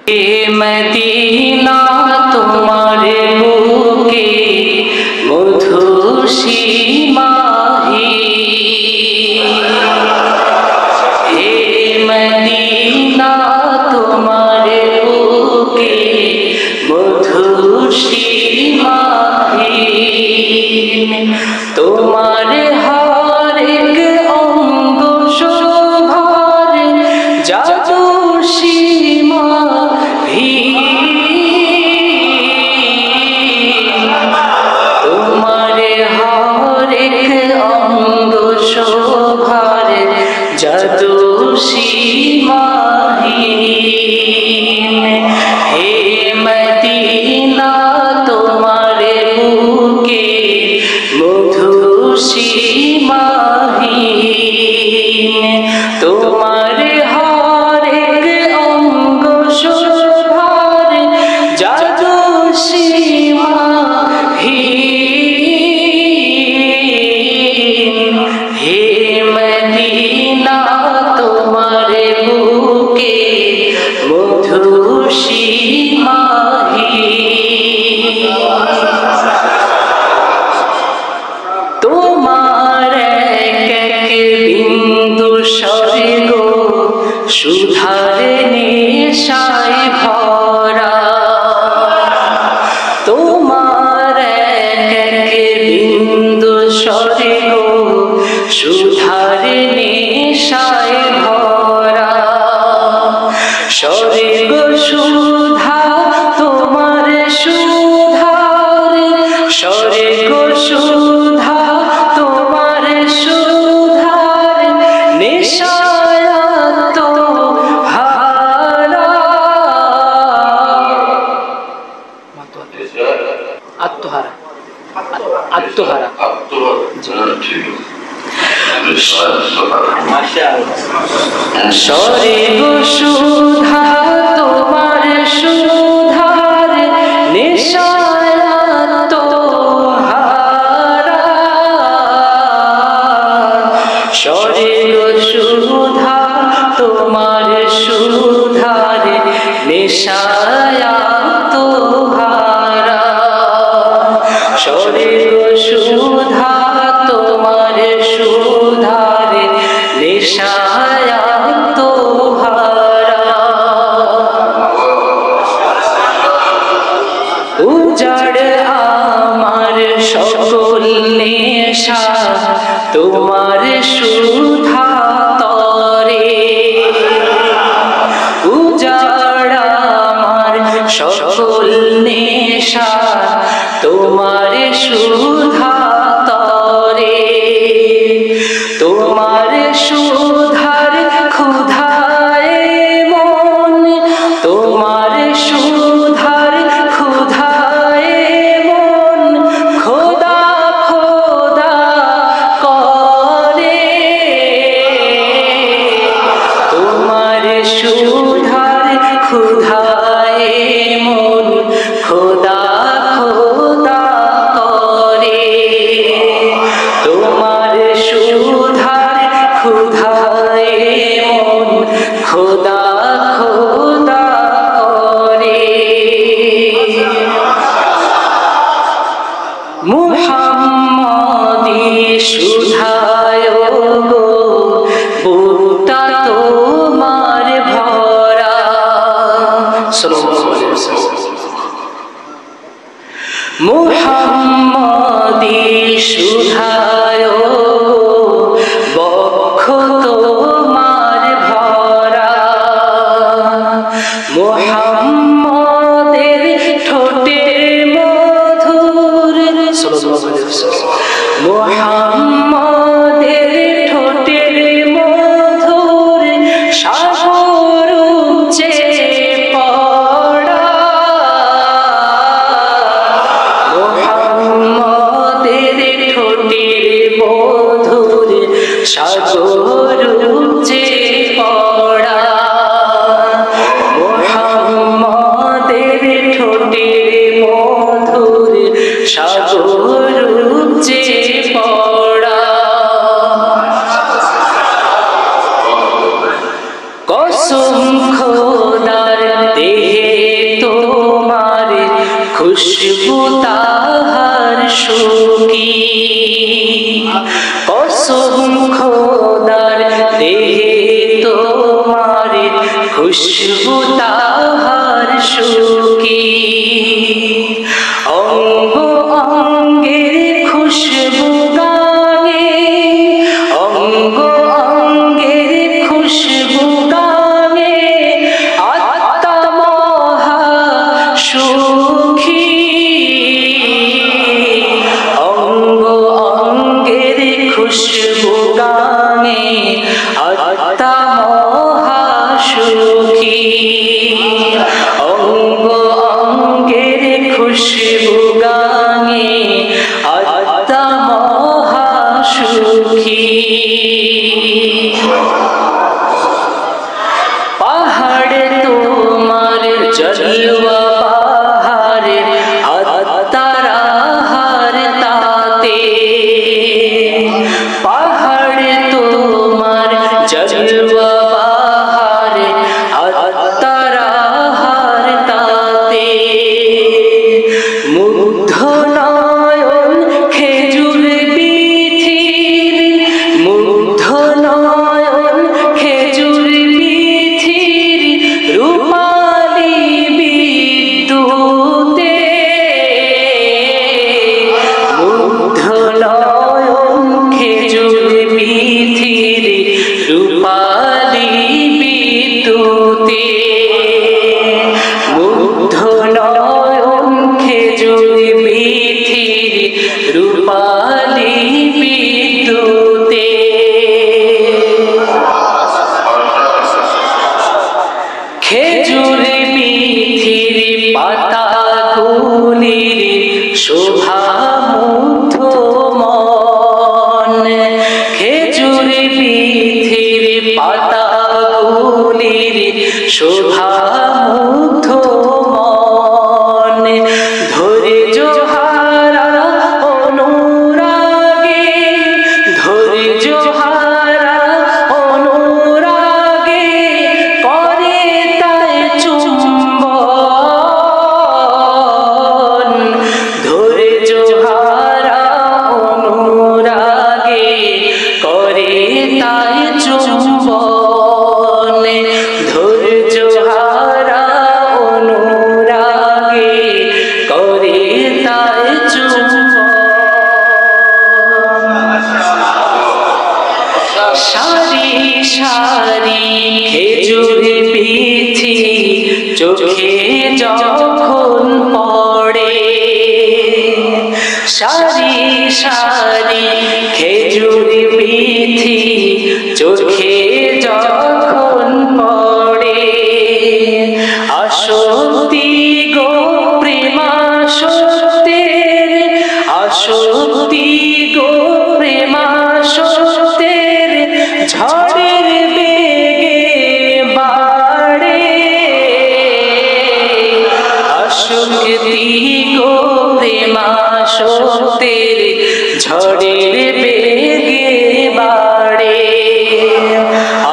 এ Medina তোমার বুকে মধুসী মাহি, হে Medina তোমার বুকে মধুসী মাহি, তোমার হরেক অঙ্গ শোভার জাদু সীমা তোমার হরেক অঙ্গ শোভার জাদু সীমাহীন, হে মদিনা তোমার বুকে মধুসী মাহিন, তোমার হরেক অঙ্গ শোভার জাদু সীমাহীন, হে মদিনা তোমার বুকে মধুসী মাহিন, তোমার এক এক বিন্দু স্বর্গ সুধার নেশায় ভরা, তোমার এক এক বিন্দু স্বর্গ সুধার নেশায় ভরা, স্বর্গ সুধা তোমার সুধার, স্বর্গ সুধা তোমার সুধার নেশায় আত্মহারা, আত্মহারা আত্মহারা স্বর্গ সুধা তোমার সুধার নেশায় আত্মহারা, স্বর্গ সুধা তোমার সুধার নেশায় আত্মহারা, স্বর্গ সুধা তোমার সুধার নেশায় আত্মহারা, উজাড় আমার সকল নেশা তোমার সুধা তরে, উজাড় আমার সকল নেশা তোমার সুধা তরে, তোমার সুধার ক্ষুধায় মন, তোমার সুধার ক্ষুধায় মন খোদা খোদা করে, তোমার সুধার ক্ষুধায় মন খোদা খোদা করে, তোমার সুধার ক্ষুধায় মন খোদা খোদা করে, মুহাম্মদী সুধায় গো বুকটা তোমার ভরা, মুহাম্মদী সুধায় বক্ষ তোমার ভরা, মুহাম্মদের ঠোঁটের মধুর, মুহাম্মদের ঠোঁটের মধুর সাগর উপচে পড়া, মুহাম্মদের ঠোঁটের মধুর সাগর উপচে পড়া, মুহাম্মদ খুশবু তাহার সুখী কসম খোদার দেহে তোমার খুশবু তাহার সুখী অঙ্গ অঙ্গের খুশবু গানে অঙ্গ অঙ্গের খুশবু গানে আত্মা মহা সুখী অঙ্গ অঙ্গের খুশবু গানে আত্মা মহা সুখী অঙ্গ অঙ্গের খুশবু গানে আত্মা মহা সুখী পাহাড় তোমার জলওয়া বাহার আত্মারা হার তাতে পাহাড় তোমার জলওয়া বাহার আত্মারা হার তাতে মুগ্ধ নয়ন খেজুর বিথির মুগ্ধ নয়ন খেজুর বিথির রূপালী বিদ্যুতে মুগ্ধ নয়ন খেজুর বিথির রূপালী বিদ্যুতে মুগ্ধ নয়ন খেজুর বিথির রূপালী বিদ্যুতে খেজুর বিথির পাতাগুলির শোভা মুগ্ধ মন খেজুর বিথির পাতাগুলির শোভা মুগ্ধ মন ধৈর্য হারা অনুরাগে ধৈর্য হারা অনুরাগে করে তাই চুম্বন ধৈর্য হারা অনুরাগে করে তাই চুম্বন ধৈর্য হারা অনুরাগে করে তাই চুম্বন সারি সারি খেজুর বিথি চোখে যখন পড়ে সারি সারি খেজুর বিথি চোখে যখন পড়ে আসক্তি গো প্রেমাসক্তের আসক্তি গো প্রেমাসক্তের ঝড়ের বেগে বাড়ে আসক্তি গো প্রেমাসক্তের ঝড়ের বেগে বাড়ে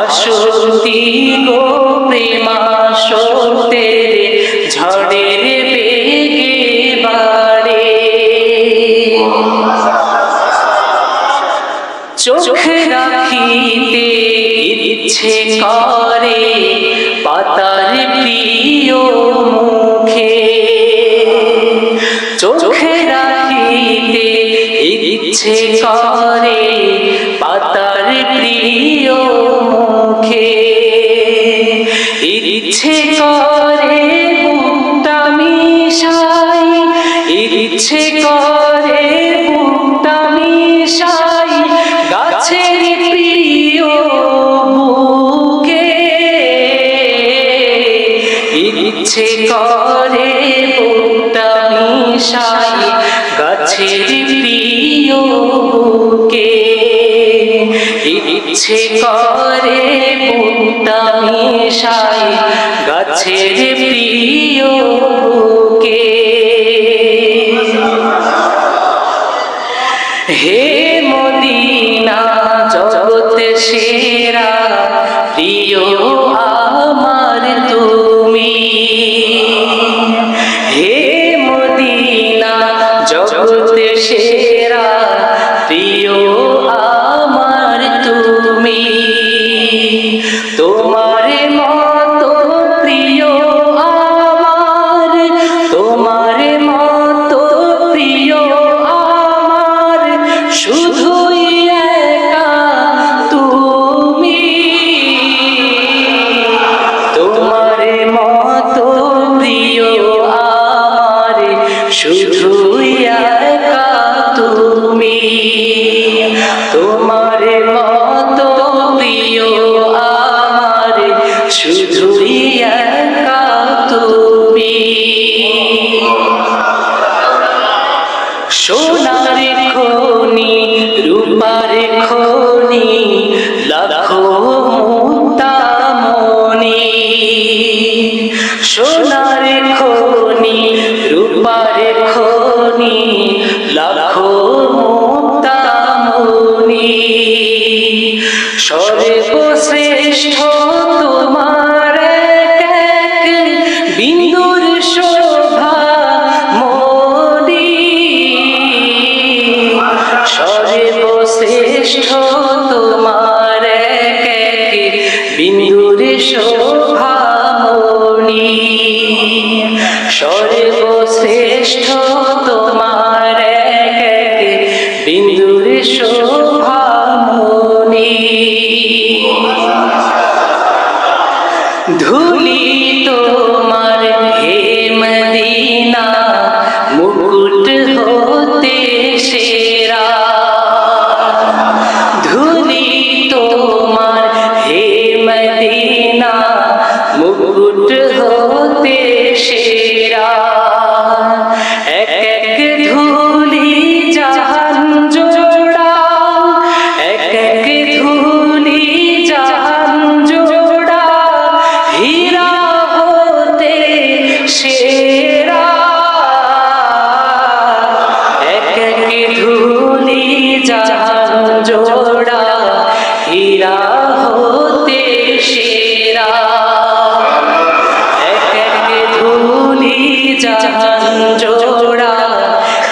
আসক্তি গো প্রেমাসক্তের ঝড়ের বেগে বাড়ে চোখ রাখিতে ইচ্ছে করে পাতার প্রিয় মুখে চোখ রাখিতে ইচ্ছে করে পাতার প্রিয় মুখে ইচ্ছে করে বুকটা মিশাই ইচ্ছে করে বুকটা মিশাই গাছের প্রিয় বুকে ইচ্ছে করে বুকটা মিশাই গাছের প্রিয় বুকে ইচ্ছে করে বুকটা মিশাই গাছের প্রিয় বুকে হে মদিনা জগৎ সেরা প্রিয় আমার তুমি হে মদিনা মদিনা জগতে সেরা প্রিয় আমার তুমি তোমার মতো প্রিয় আমার তোমার মতো প্রিয় আমার শুধুই একা তুমি তোমার মতো প্রিয় আমার শুধুই একা তুমি তোমার মতো প্রিয় আমার শুধুই একা তুমি সোনার খনি রূপার খনি লাখো মুক্তামণি সোনার খনি রূপার খনি লাখো মুক্তামণি সর্বশ্রেষ্ঠ তোমার এক বিন্দুর শোভা মনি সর্বশ্রেষ্ঠ তোমার এক বিন্দুর শোভা মনি সর্বশ্রেষ্ঠ তোমার এক বিন্দুর শোভা মনি ধুলি তোমার হে মদিনা মুকুট হতে সেরা ধুলি তোমার হে মদিনা মুকুট হতে সেরা এক এক ধুলি জাহান জোড়া এক এক ধুলি জাহান জোড়া হীরা হতে সেরা এক এক ধুলি জাহান জোড়া হীরা হতে সেরা এক এক ধুলি জাহান জোড়া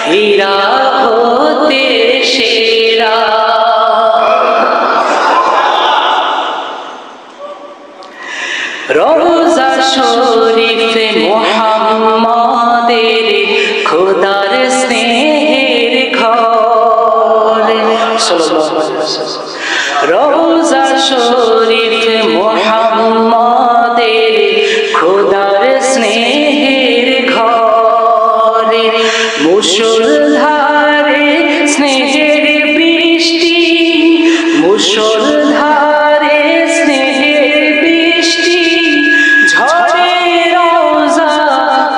হীরা হতে সেরা রওজা শরীফে মুহাম্মাদের খোদার স্নেহের ঘর রওজা শরীফে মুহাম্মাদের খোদার স্নেহের ঘর মুষলধারে স্নেহের বৃষ্টি মুষলধারে স্নেহের বৃষ্টি ঝরে রওজা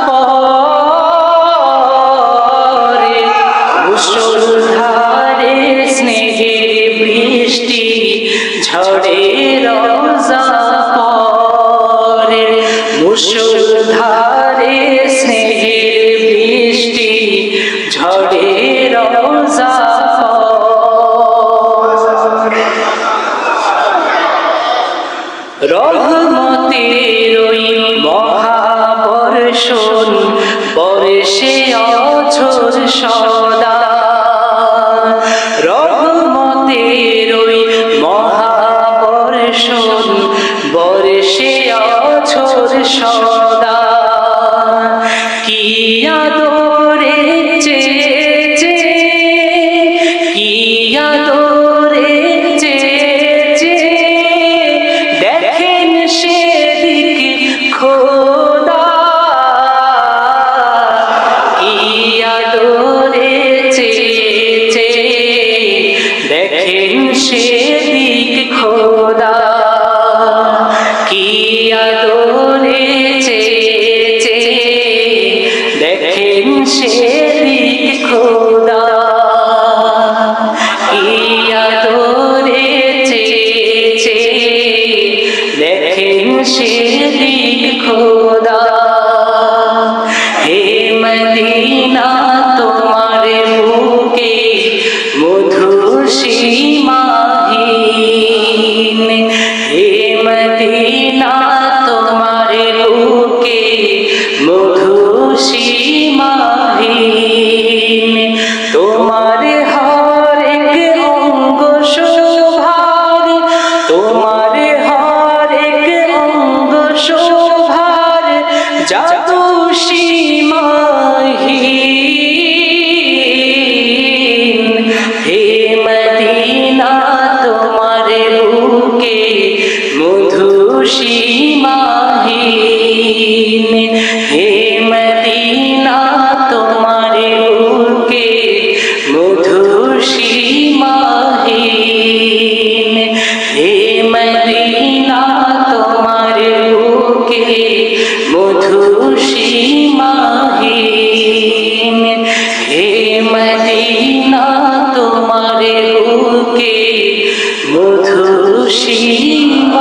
পরে মুষলধারে স্নেহের বৃষ্টি ঝরে রওজা পরে মুষলধারে স্নেহের বৃষ্টি ঝরে রওজা পরে রহমতের ওই মহাবর্ষণ বর্ষে অঝোর সদা রহমতের ওই মহাবর্ষণ বর্ষে অঝোর সদা কি আদরে চেয়েছে কি আদরে চেয়েছে দেখেন সেদিক খোদা কি আদরে চেয়েছে দেখেন সেদিক খোদা কি আদরে চেয়েছে দেখেন সেদিক খোদা কি আদরে চেয়েছে দেখেন সেদিক খোদা হে মদিনা তোমার বুকে মধুর সীমাহীন হে মদিনা তোমার বুকে মধুর সীমাহীন জাদু সীমাহীন হে মদিনা তোমার বুকে মধু সীমাহীন হে মদিনা তোমার বুকে মধু সীমাহীন হে মদিনা তোমার বুকে মধু সীমাহীন হে মদিনা তোমার বুকে মধু সীমাহীন।